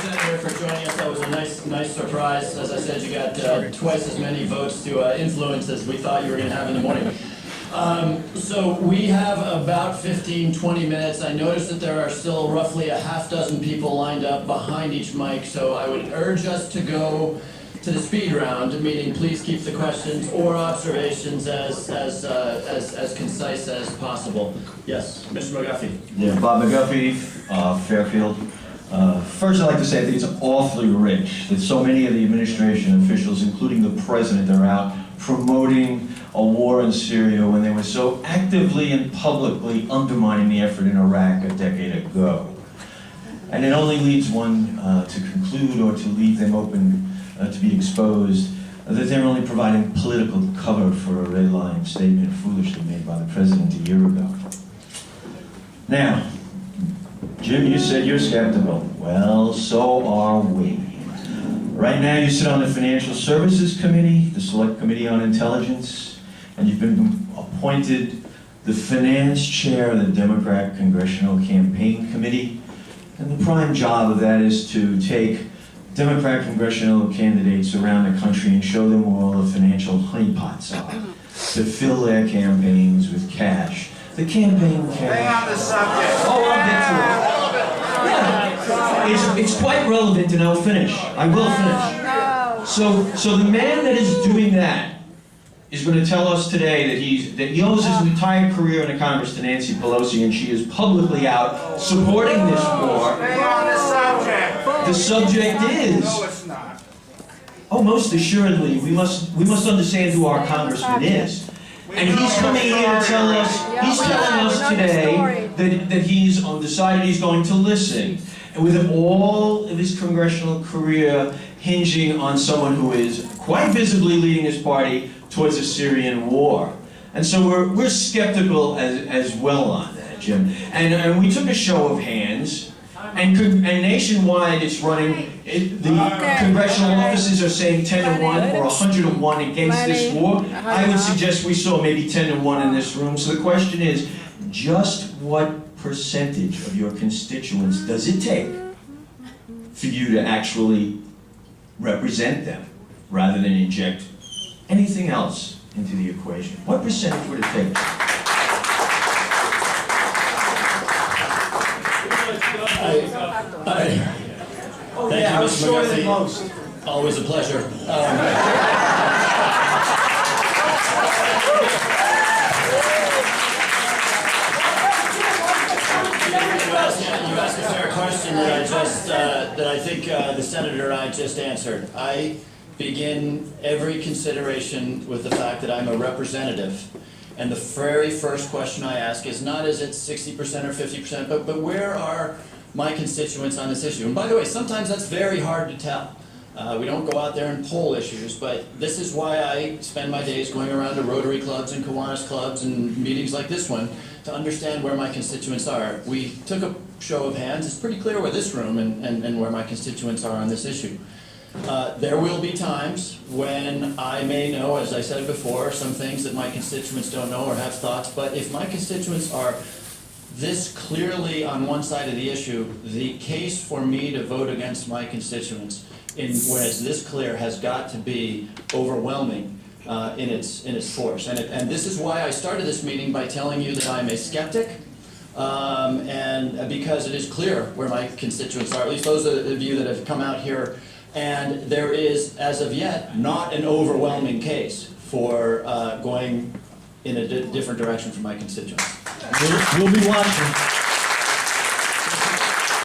Senator, for joining us. That was a nice surprise. As I said, you got twice as many votes to influence as we thought you were going to have in the morning. So we have about 15-20 minutes. I noticed that there are still roughly a half dozen people lined up behind each mic, so I would urge us to go to the speed round, meaning please keep the questions or observations as concise as possible. Yes, Mr. MacGuffie. Yeah, Bob MacGuffie, Fairfield. First, I'd like to say I think it's awfully rich that so many of the administration officials, including the president, are out promoting a war in Syria when they were so actively and publicly undermining the effort in Iraq a decade ago. And it only leads one to conclude or to leave them open to be exposed that they're only providing political cover for a red line statement foolishly made by the president a year ago. Now, Jim, you said you're skeptical. Well, so are we. Right now you sit on the Financial Services Committee, the Select Committee on Intelligence, and you've been appointed the Finance Chair of the Democrat Congressional Campaign Committee. And the prime job of that is to take Democrat congressional candidates around the country and show them where all the financial honeypots are, to fill their campaigns with cash. The campaign cash. Stay on the subject. Oh, I'll get to it. Yeah. It's quite relevant, and I'll finish. I will finish. So the man that is doing that is going to tell us today that he owes his entire career in the Congress to Nancy Pelosi, and she is publicly out supporting this war. Stay on the subject. The subject is. No, it's not. Oh, most assuredly, we must understand who our congressman is. And he's coming here to tell us, he's telling us today that he's decided he's going to listen. And with all of his congressional career hinging on someone who is quite visibly leading his party towards a Syrian war. And so we're skeptical as well on that, Jim. And we took a show of hands. And nationwide, it's running. The congressional offices are saying 10-1 or 100-1 against this war. I would suggest we saw maybe 10-1 in this room. So the question is, just what percentage of your constituents does it take for you to actually represent them, rather than inject anything else into the equation? What percentage would it take? Thank you, Mr. MacGuffie. Always a pleasure. You asked a fair question that I think the senator and I just answered. I begin every consideration with the fact that I'm a representative. And the very first question I ask is not is it 60% or 50%, but where are my constituents on this issue? And by the way, sometimes that's very hard to tell. We don't go out there and poll issues, but this is why I spend my days going around to Rotary clubs and Kiwanis clubs and meetings like this one to understand where my constituents are. We took a show of hands. It's pretty clear with this room and where my constituents are on this issue. There will be times when I may know, as I said before, some things that my constituents don't know or have thoughts, but if my constituents are this clearly on one side of the issue, the case for me to vote against my constituents, when it's this clear, has got to be overwhelming in its force. And this is why I started this meeting by telling you that I'm a skeptic, and because it is clear where my constituents are, at least those of you that have come out here. And there is, as of yet, not an overwhelming case for going in a different direction from my constituents. We'll be watching.